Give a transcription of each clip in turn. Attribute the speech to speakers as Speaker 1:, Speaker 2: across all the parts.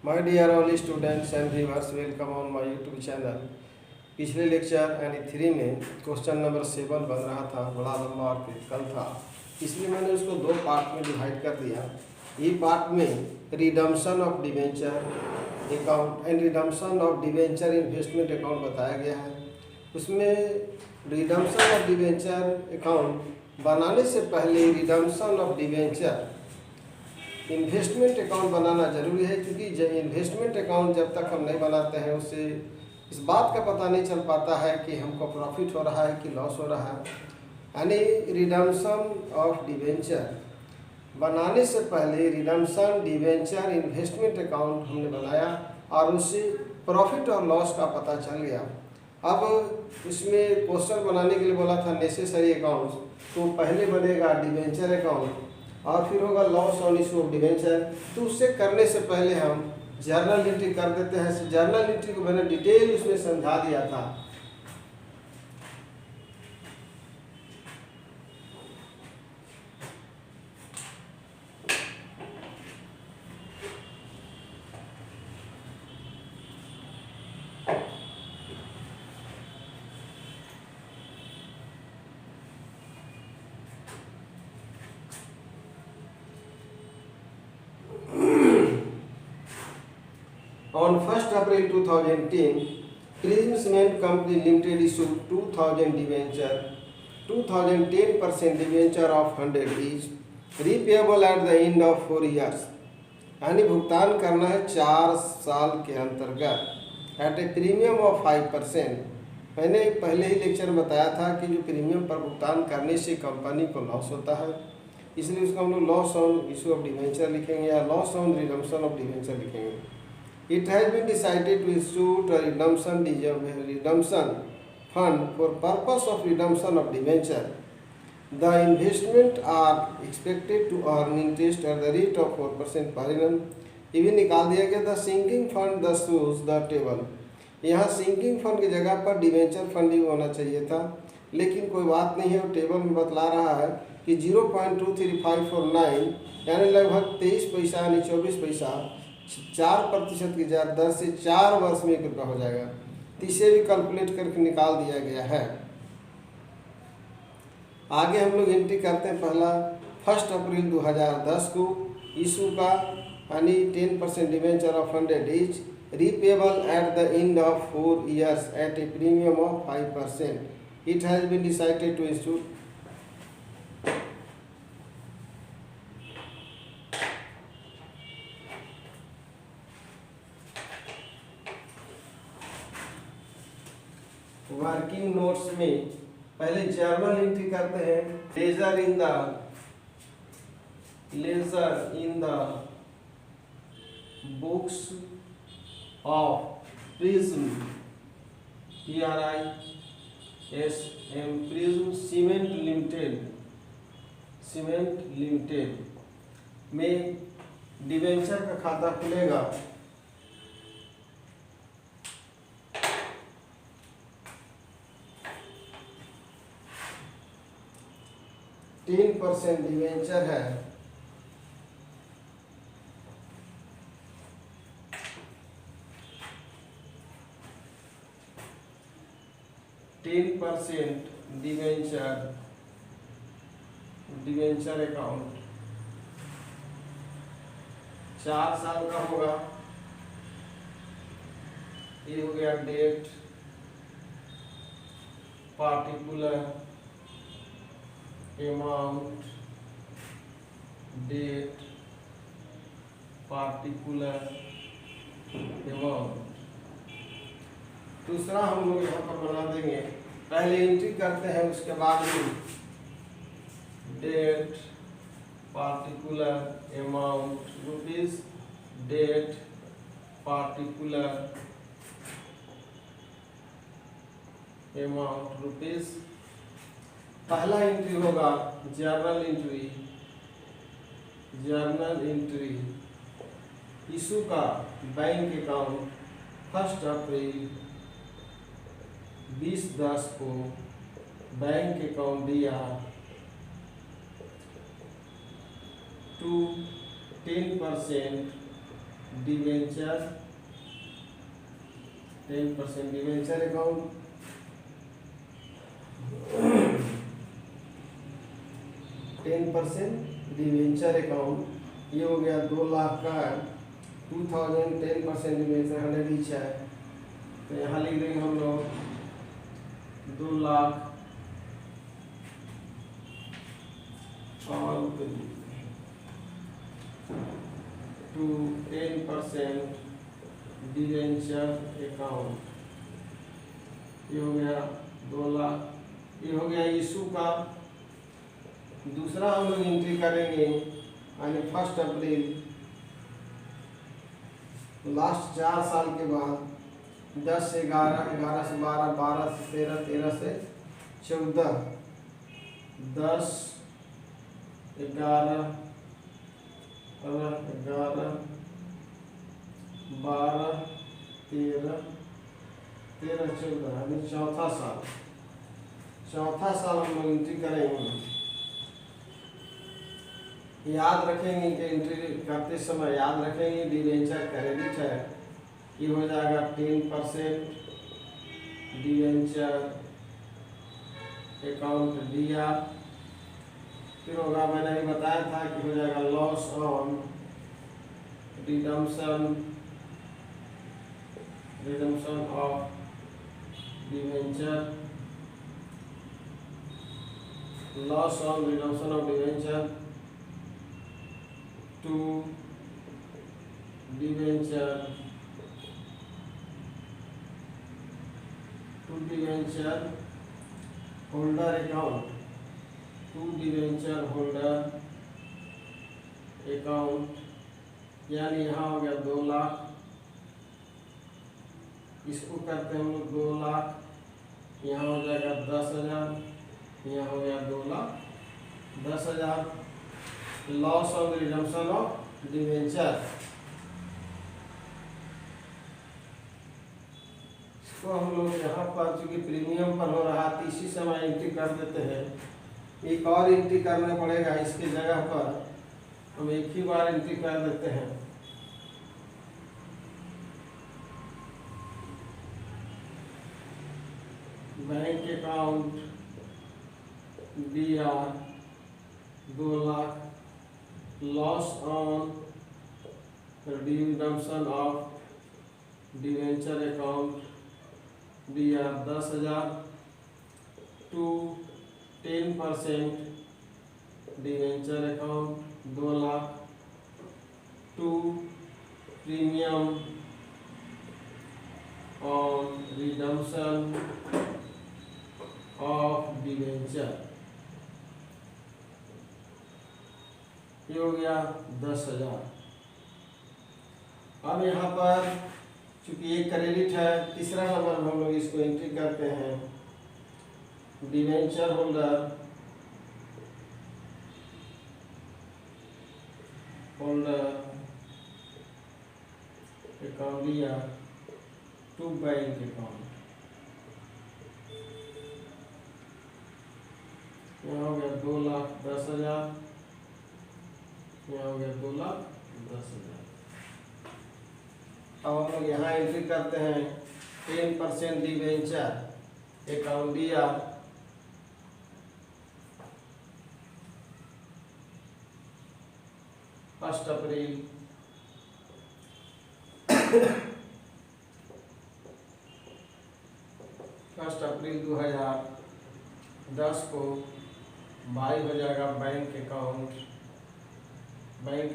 Speaker 1: My dear all students and viewers, welcome on my YouTube channel. पिछले lecture यानी 3 में question number 7 बन रहा था, बड़ा लंबा और क्रिटिकल था, इसलिए मैंने उसको 2 पार्ट में डिवाइड कर दिया। ये पार्ट में redemption of debenture account and redemption of debenture investment account बताया गया है। उसमें रिडम्पशन ऑफ डिवेंचर अकाउंट बनाने से पहले redemption of debenture investment account बनाना जरूरी है, क्योंकि जब इन्वेस्टमेंट अकाउंट जब तक हम नहीं बनाते हैं उससे इस बात का पता नहीं चल पाता है कि हमको प्रॉफिट हो रहा है कि लॉस हो रहा है। यानी रिडम्पशन ऑफ डिवेंचर बनाने से पहले रिडम्पशन डिवेंचर इन्वेस्टमेंट अकाउंट हमने बनाया और उससे प्रॉफिट और लॉस का पता चल गया। अब इसमें क्वेश्चन बनाने के लिए बोला था नेसेसरी अकाउंट्स, तो पहले बनेगा डिवेंचर अकाउंट और फिर होगा loss on issue of debenture. तो उससे करने से पहले हम जर्नल एंट्री कर देते हैं। जर्नल एंट्री को मैंने डिटेल उसमें समझा दिया था। On 1st April 2010, Prism Cement Company Limited issued 2000 debenture, 2010% debenture of 100 each, repayable at the end of 4 years। यानी भुगतान करना है 4 साल के अंतर्गत एट ए प्रीमियम ऑफ 5%। मैंने पहले ही लेक्चर में बताया था कि जो प्रीमियम पर भुगतान करने से कंपनी को लॉस होता है, इसलिए उसको हम लोग loss on issue of debenture लिखेंगे या loss on redemption of debenture लिखेंगे। It has been decided to issue a redemption fund for purpose of redemption of debenture. The investment are expected to earn interest at the rate of 4% per annum। ये भी निकाल दिया गया था। Sinking fund the shoes the table, यहाँ sinking fund की जगह पर डिवेंचर फंड ही होना चाहिए था, लेकिन कोई बात नहीं है। वो टेबल में बतला रहा है कि 0.23549 यानी लगभग 23 पैसा यानी 24 पैसा 4% की दर से 4 वर्ष में 1 रुपया हो जाएगा। तो इसे भी कैलकुलेट करके निकाल दिया गया है। आगे हम लोग एंट्री करते हैं पहला 1 अप्रैल 2010 को इशू का, यानी 10% debenture of 100 each, repayable at the end of 4 years at a premium of 5%। It has been decided to issue working notes में पहले जर्नल एंट्री करते हैं। Ledger in the books of Prism PRISM Prism cement limited में debenture का खाता खुलेगा। %10 debenture है, debenture account 4 साल का होगा। ये हो गया date, particular amount, date, particular amount. दूसरा हम लोग यहाँ पर बना देंगे, पहले एंट्री करते हैं उसके बाद date, particular amount rupees, date, particular amount rupees. पहला एंट्री होगा जर्नल एंट्री इशू का बैंक अकाउंट 1 अप्रैल 2010 को बैंक अकाउंट दिया to 10% debenture 10% debenture account, 10% debenture account, ये हो गया 2 लाख का 2000 10% डिवेंचर 100 ईच है, तो यहाँ लिख देंगे हम लोग 2 लाख और टू 10% डिवेंचर अकाउंट, ये हो गया 2 लाख, ये हो गया इशू का। दूसरा हम लोग एंट्री करेंगे यानी 1 अप्रैल, लास्ट 4 साल के बाद 10 से 11, 11 से 12, 12 से 13, 13 से 14, 10, 11, 11, 12, 13, 13, 14 यानी चौथा साल हम लोग एंट्री करेंगे। याद रखेंगे कि एंट्री करते समय याद रखेंगे डिवेंचर क्रेडिट है, ये हो जाएगा 10% डिवेंचर अकाउंट दिया, फिर होगा मैंने भी बताया था कि हो जाएगा loss on redemption of debenture, loss on redemption of debenture to debenture holder account, to debenture holder account, यानी यहाँ हो गया 2 लाख, इसको करते हैं हम लोग 2 लाख, यहाँ हो जाएगा 10,000, यहाँ हो गया 2 lakh 10,000, loss on redemption of debenture, तो हम लोग यहाँ पर चूंकि प्रीमियम पर हो रहा है इसी समय एंट्री कर देते हैं। एक और एंट्री करना पड़ेगा, इसके जगह पर हम एक ही बार एंट्री कर देते हैं। Bank account DR 2 lakh, loss on redemption of debenture account DR 10,000 to 10% debenture account 2 lakh to premium on redemption of debenture, ये हो गया 10,000। अब यहाँ पर चूंकि एक क्रेडिट है, तीसरा नंबर हम लोग इसको एंट्री करते हैं डिवेंचर होल्डर अकाउंट या टू बैंक अकाउंट, यहाँ हो गया 2,10,000, यहाँ हो गया 2,10,000। अब हम लोग यहाँ एंट्री करते हैं 10% डिवेंचर अकाउंट दिया, फर्स्ट अप्रैल 2010 को बाई हो जाएगा बैंक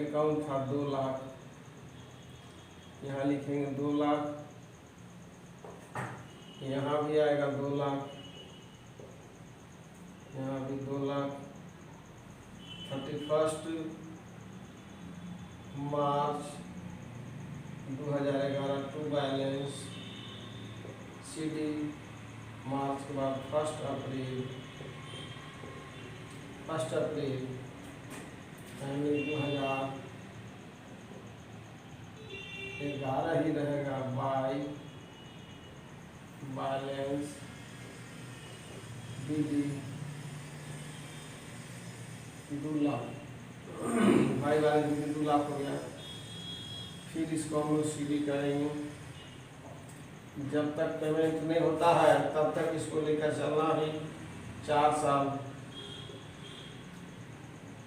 Speaker 1: अकाउंट था 2 लाख, यहाँ लिखेंगे 2 लाख, यहाँ भी आएगा 2 लाख, यहाँ भी 2 लाख, 31 मार्च 2011 टू बैलेंस CD, मार्च के बाद 1 अप्रैल यानी 2011 ही रहेगा by balance BD 2 lakh, by balance BD 2 lakh हो गया। फिर इसको हम लोग सीडी करेंगे। जब तक पेमेंट नहीं होता है तब तक इसको लेकर चलना है 4 साल।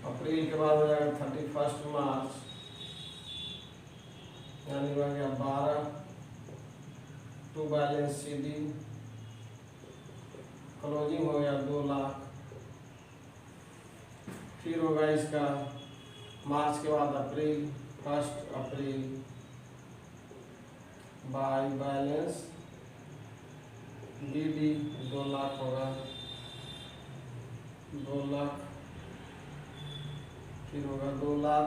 Speaker 1: अप्रैल के बाद हो जाएगा 31 मार्च, यानी हो गया 12 टू बैलेंस सीडी, क्लोजिंग हो गया 2 लाख। फिर होगा इसका मार्च के बाद अप्रैल, 1 अप्रैल बाय बैलेंस डीडी 2 लाख होगा, 2 लाख। फिर होगा 2 लाख।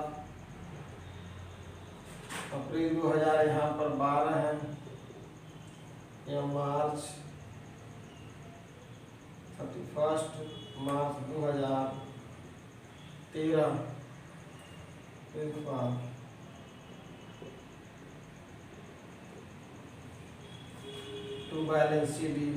Speaker 1: अप्रैल 2000 यहाँ पर 12 है, या मार्च 31 मार्च 2013 फिर बाद to balance CD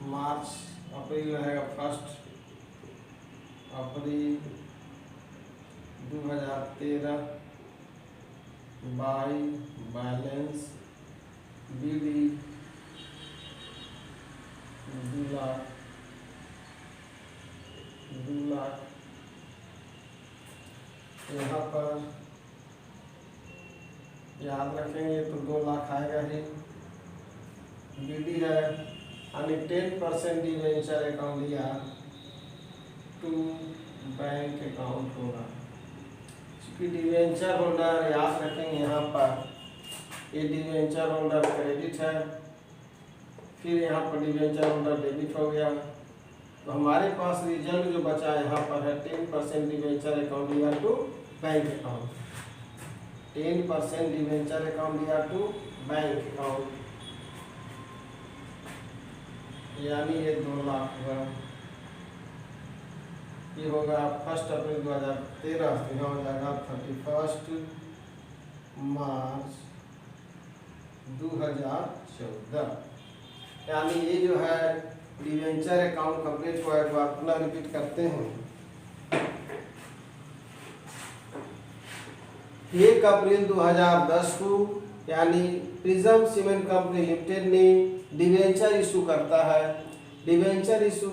Speaker 1: March April रहेगा 1 April 2013 by balance BD 2 lakh, 2 lakh. यहाँ पर याद रखेंगे तो 2 लाख आएगा ही। बीडी है यानी 10% डिवेंचर अकाउंट लिया टू बैंक अकाउंट होगा। क्योंकि डिवेंचर होल्डर याद रखेंगे यहाँ पर ये डिवेंचर होल्डर क्रेडिट है, फिर यहाँ पर डिवेंचर होल्डर डेबिट हो गया। तो हमारे पास रिजल्ट जो बचा यहाँ पर है 10% डिवेंचर अकाउंट लिया to bank account, 10% debenture account लिया टू बैंक अकाउंट, यानी ये 2 लाख होगा। ये होगा 1 अप्रैल 2013, यहाँ हो जाएगा 31 मार्च 2014। यानी ये जो है डिवेंचर अकाउंट कंप्लीट को एक बार पुनः रिपीट करते हैं। 1 अप्रैल 2010 को यानी प्रिज्म सीमेंट कंपनी लिमिटेड ने डिवेंचर इशू करता है। डिवेंचर इशू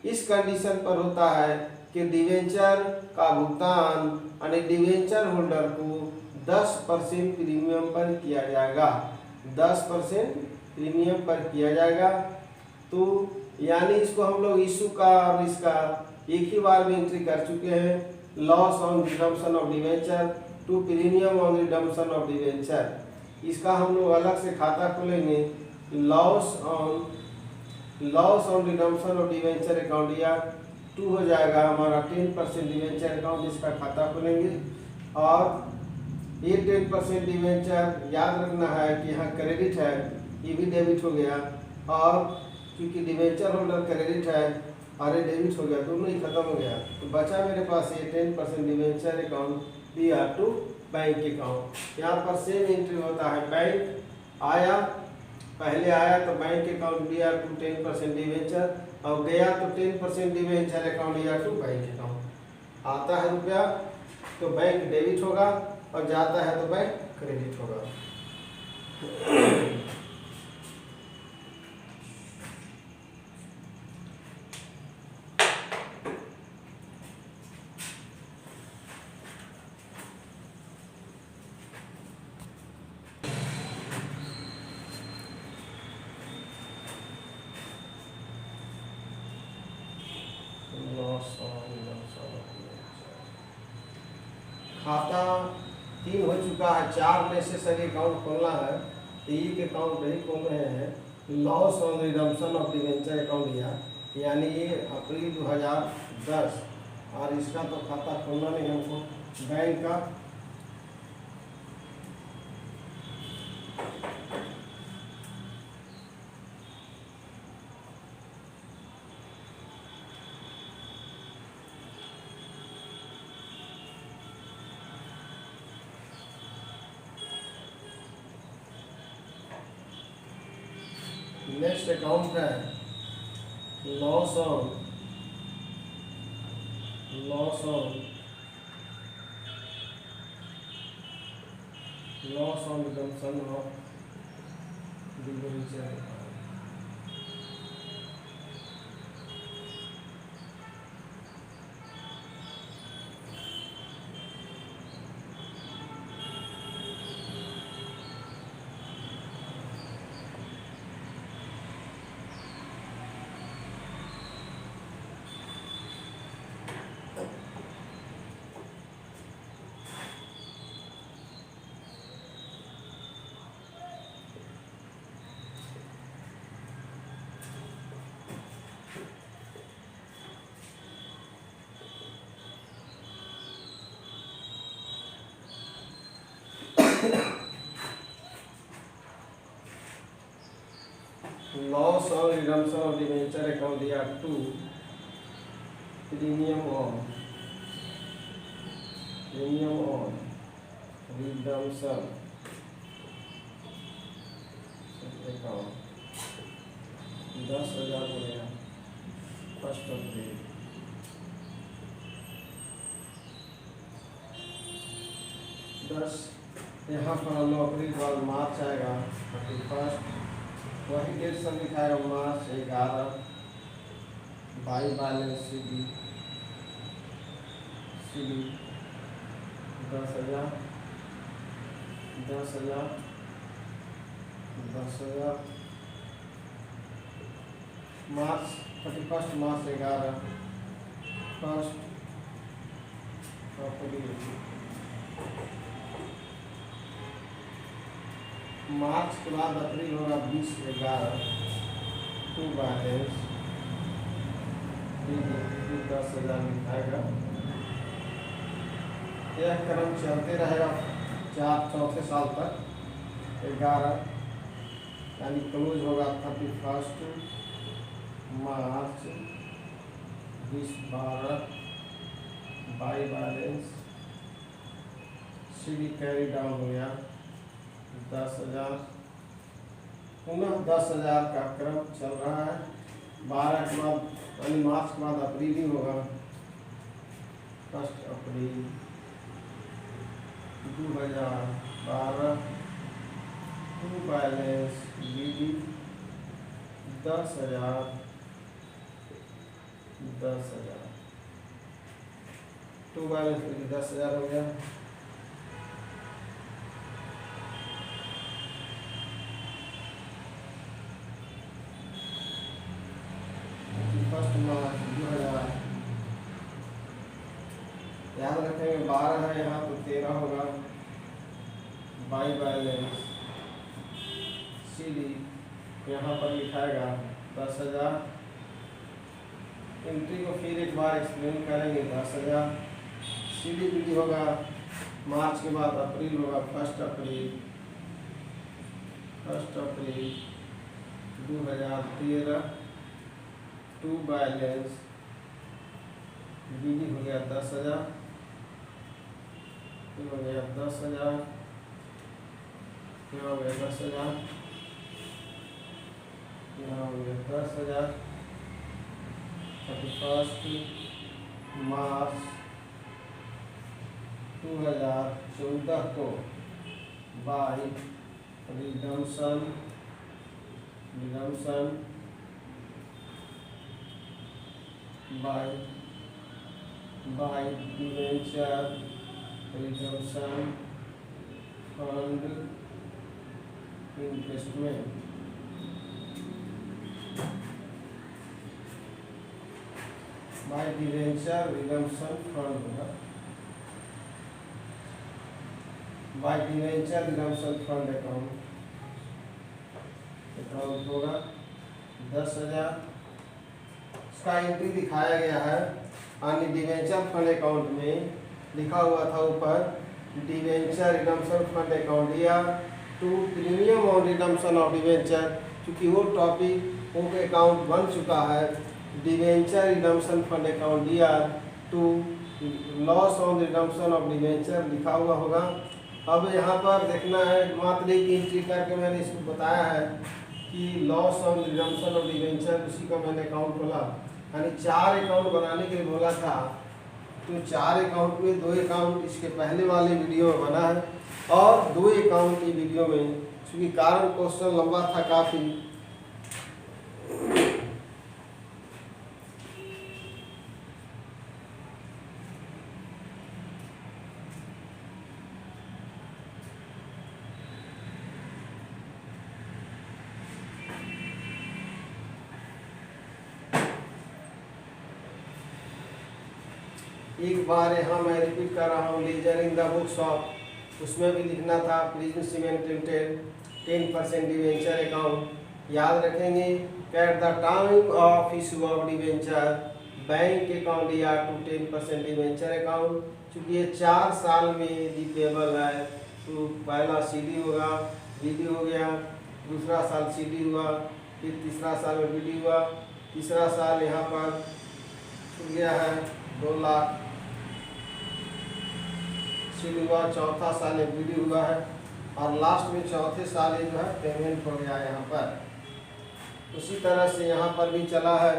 Speaker 1: इस कंडीशन पर होता है कि डिवेंचर का भुगतान यानी डिवेंचर होल्डर को 10% प्रीमियम पर किया जाएगा, 10% प्रीमियम पर किया जाएगा। तो यानी इसको हम लोग इशू का और इसका एक ही बार में एंट्री कर चुके हैं। Loss on redemption of debenture to premium on redemption of debenture, इसका हम लोग अलग से खाता खोलेंगे। Loss on redemption of debenture account या 2 हो जाएगा हमारा 10% डिवेंचर अकाउंट, इसका खाता खोलेंगे। और ये 10% डिवेंचर याद रखना है कि यहाँ क्रेडिट है, ये भी डेबिट हो गया। और क्योंकि डिवेंचर होल्डर क्रेडिट है और ये डेबिट हो गया, दोनों ही खत्म हो गया। तो बचा मेरे पास ये 10% debenture account PR to bank account. यहाँ पर सेम एंट्री होता है। बैंक आया, पहले आया तो bank account PR to 10% debenture, और गया तो 10% debenture account PR to bank account. आता है रुपया तो बैंक डेबिट होगा और जाता है तो बैंक क्रेडिट होगा। खाता 3 हो चुका है, 4 नेसेसरी अकाउंट खोलना है, एक अकाउंट नहीं खोल रहे हैं। Loss on redemption of debenture account लिया, यानी ये अप्रैल 2010, और इसका तो खाता खोलना नहीं हमको बैंक का। नेक्स्ट अकाउंट है loss on loss on redemption of debenture. Loss on redemption of debenture account दिया 2 प्रीमियम ऑन रिडम्पशन अकाउंट 10,000 हो गया 1 अप्रैल। 10 यहाँ पर 9 अप्रैल के बाद मार्च आएगा 31, वही डेट सब लिखाएगा मार्च 11, बाई बैलेंस सी डी 10,000 मार्च 31 मार्च 11 1 अप्रैल। मार्च के बाद अप्रैल होगा 20/11 टू बैलेंस 10,000 लिखाएगा। यह क्रम चलते रहेगा चौथे साल तक। 11 यानी क्लोज होगा 31 March 20/12 by balance C D carry down हो गया 10,000। पुनः 10,000 का क्रम चल रहा है। 12 के बाद यानी मार्च के बाद अप्रैल ही होगा 1 April 2012 to balance BD 10,000 to balance BD 10,000 हो गया। याद रखेंगे 12 है यहाँ तो 13 होगा बाई बैलेंस सी डी यहाँ पर लिखाएगा 10,000। एंट्री को फिर एक बार एक्सप्लेन करेंगे। 10,000 सी डी पी डी होगा मार्च के बाद अप्रैल होगा 1 अप्रैल 2013 टू बैलेंस बीडी हो गया 10,000 हो गया 10,000 हो गया 10,000 हो गया 10,000 31 मार्च 2014 को by redemption by debenture redemption fund investment by debenture redemption fund होगा by debenture redemption fund account होगा 10,000। इसका एंट्री दिखाया गया है यानी डिवेंचर फंड अकाउंट में लिखा हुआ था ऊपर डिवेंचर रिडम्पशन फंड अकाउंट या to premium on redemption of debenture, क्योंकि वो टॉपिक वो अकाउंट बन चुका है। डिवेंचर रिडम्पशन फंड अकाउंट या to loss on redemption of debenture लिखा हुआ होगा। अब यहाँ पर देखना है मात्र एक एंट्री करके मैंने इसको बताया है कि loss on redemption of debenture, उसी का मैंने अकाउंट खोला यानी 4 अकाउंट बनाने के लिए बोला था तो 4 अकाउंट में 2 अकाउंट इसके पहले वाले वीडियो में बना है और 2 अकाउंट की वीडियो में, क्योंकि कारण क्वेश्चन लंबा था काफ़ी, एक बार यहाँ मैं रिपीट कर रहा हूँ, ledger in the book shop, उसमें भी लिखना था Prism cement limited 10% debenture account. याद रखेंगे, at the time of issue of debenture bank account या टू 10% डिवेंचर अकाउंट। चूँकि ये 4 साल में रिपेबल है, तो पहला CD होगा, BD हो गया, दूसरा साल CD हुआ, फिर तीसरा साल में BD हुआ, तीसरा साल यहाँ पर छूट गया है 2 लाख CD हुआ, चौथा साल में BD हुआ है और लास्ट में चौथे साल ये जो है पेमेंट हो गया यहाँ पर। उसी तरह से यहाँ पर भी चला है,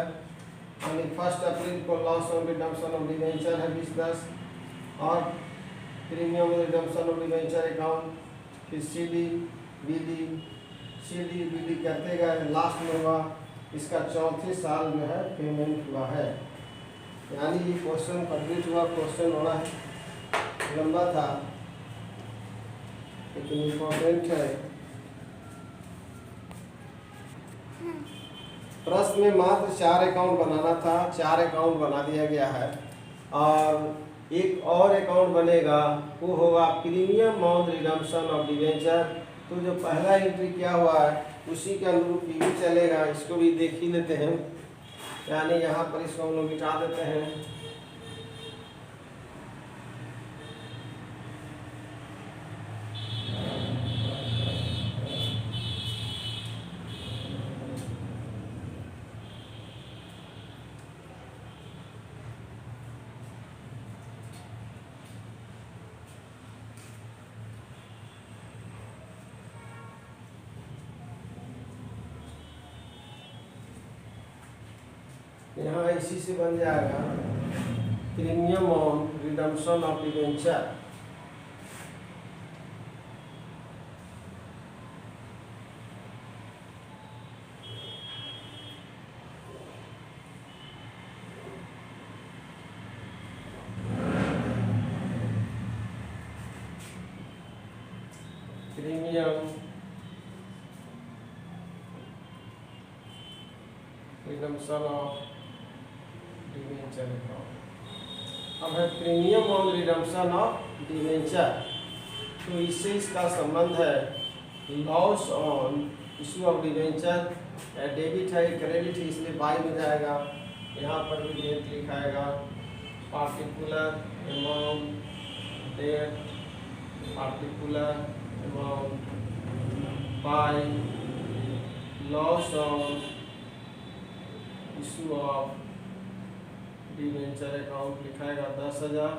Speaker 1: 1 अप्रैल को loss on redemption of debenture है 2010 और premium redemption of debenture account, फिर CD BD करते गए, लास्ट में हुआ इसका चौथे साल जो है पेमेंट हुआ है। यानी ये क्वेश्चन कंप्लीट हुआ, क्वेश्चन होना है, लंबा था लेकिन इम्पोर्टेंट है। प्रश्न में मात्र 4 अकाउंट बनाना था, 4 अकाउंट बना दिया गया है और एक और अकाउंट बनेगा, वो होगा premium on redemption of debenture. तो जो पहला एंट्री किया हुआ है उसी के अनुरूप ये भी चलेगा, इसको भी देख ही लेते हैं। यानी यहाँ पर इसको हम लोग मिटा देते हैं। यहाँ इसी से बन जाएगा premium on redemption of debenture. Premium redemption of debenture account. अब है premium on redemption of debenture, तो इससे इसका संबंध है loss on issue of debenture. Debit है, क्रेडिट है, इसलिए बाई में जाएगा। यहाँ पर भी डेट लिखाएगा, particular amount date, particular amount by loss on issue of debenture account लिखाएगा 10,000।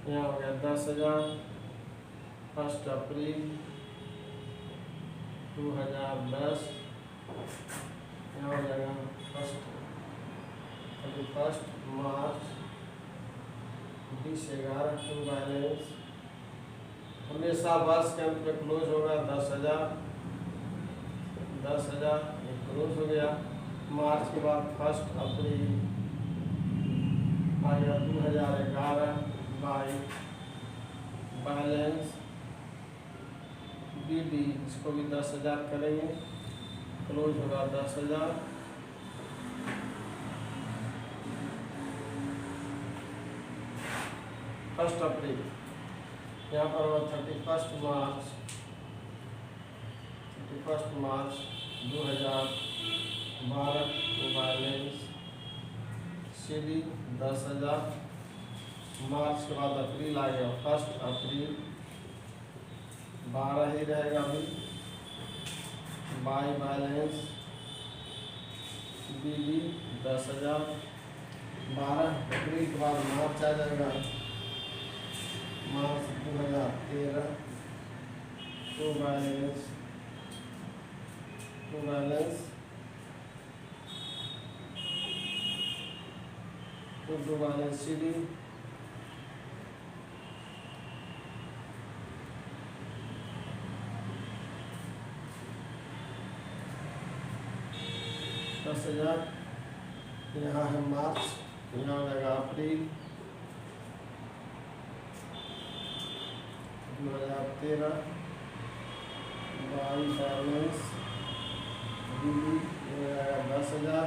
Speaker 1: यहाँ हो गया 10,000 1 अप्रैल 2010। यहाँ हो जाएगा 1 मार्च 2011 टू बैलेंस। हमेशा वर्ष के अंत में क्लोज होगा 10,000 ये क्लोज हो गया। मार्च के बाद 1 अप्रैल आएगा 2011 बाई बैलेंस BD, इसको भी 10,000 करेंगे, क्लोज होगा 10,000। फर्स्ट अप्रैल यहाँ पर होगा 31 मार्च 2012 को बैलेंस CD 10,000। मार्च के बाद अप्रैल आ गया, 1 अप्रैल 12 ही रहेगा अभी, बाई बैलेंस BD 10,000। 12 अप्रैल के बाद मार्च आ जाएगा, मार्च 2013 टू बैलेंस उर्दू बैलेंस शीट 10,000, यहाँ है मार्च, यहाँ लगा अप्रैल 2013, 22 फाइनेंस दिल्ली, 10,000,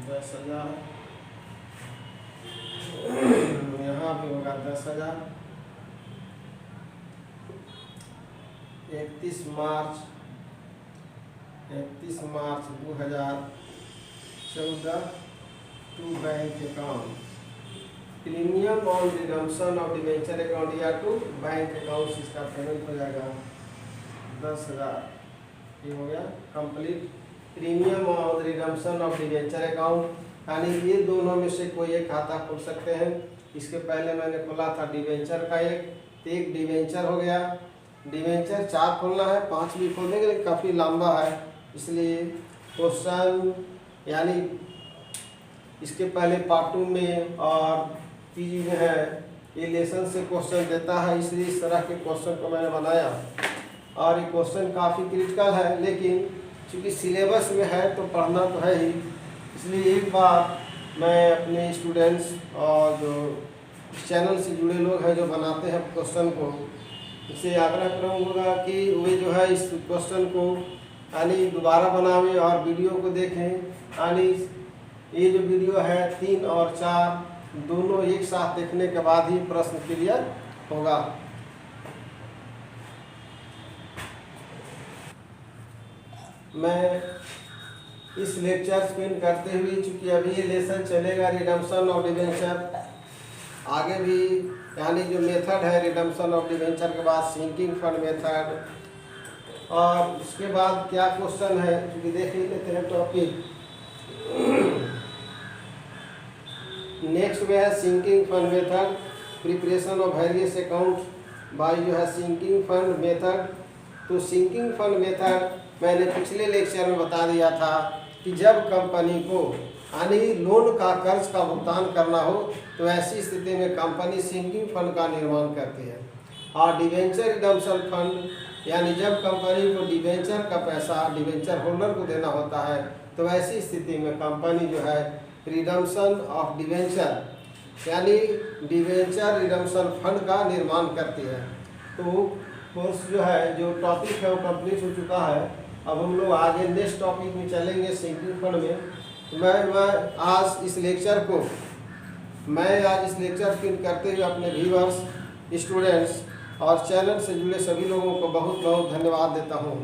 Speaker 1: 10,000, यहाँ भी होगा 10,000, 31 मार्च 2014 to bank account premium on redemption of debenture account या टू बैंक अकाउंट, इसका पेमेंट हो जाएगा 10,000। ये हो गया complete. Premium on redemption of debenture account, यानी ये दोनों में से कोई एक खाता खोल सकते हैं। इसके पहले मैंने खोला था डिवेंचर का एक डिवेंचर हो गया। डिवेंचर 4 खोलना है, 5 भी खोल देंगे लेकिन काफ़ी लंबा है, इसलिए क्वेश्चन यानी इसके पहले पार्ट 2 में और पीजी में है ये लेसन से क्वेश्चन देता है, इसलिए इस तरह के क्वेश्चन को मैंने बनाया। और ये क्वेश्चन काफ़ी क्रिटिकल है, लेकिन चूँकि सिलेबस में है तो पढ़ना तो है ही, इसलिए एक बार मैं अपने स्टूडेंट्स और जो चैनल से जुड़े लोग हैं जो बनाते हैं क्वेश्चन को, इससे आग्रह करूँगा कि वे जो है इस क्वेश्चन को यानी दोबारा बनावे और वीडियो को देखें। यानी ये जो वीडियो है 3 और 4 दोनों एक साथ देखने के बाद ही प्रश्न क्लियर होगा। मैं इस लेक्चर स्पेंड करते हुए, चूँकि अभी ये लेसन चलेगा रिडम्पशन ऑफ डिवेंचर, आगे भी यानी जो मेथड है रिडम्पशन ऑफ डिवेंचर के बाद सिंकिंग फंड मेथड, और उसके बाद क्या क्वेश्चन है क्योंकि देख ही लेते हैं टॉपिक। नेक्स्ट में है sinking fund method, preparation of various account by जो है सिंकिंग फंड मेथड। तो सिंकिंग फंड मेथड मैंने पिछले लेक्चर में बता दिया था कि जब कंपनी को यानी लोन का कर्ज का भुगतान करना हो तो ऐसी स्थिति में कंपनी सिंकिंग फंड का निर्माण करती है। और डिवेंचर रिडम्पशन फंड यानी जब कंपनी को डिवेंचर का पैसा डिवेंचर होल्डर को देना होता है तो ऐसी स्थिति में कंपनी जो है रिडम्पशन ऑफ डिवेंचर यानी डिवेंचर रिडम्पशन फंड का निर्माण करती है। तो कोर्स जो है जो टॉपिक है वो कंप्लीट हो चुका है। अब हम लोग आगे नेक्स्ट टॉपिक में चलेंगे सिंकिंग फंड में। तो मैं आज इस लेक्चर करते हुए अपने व्यूअर्स, स्टूडेंट्स और चैनल से जुड़े सभी लोगों को बहुत बहुत धन्यवाद देता हूँ।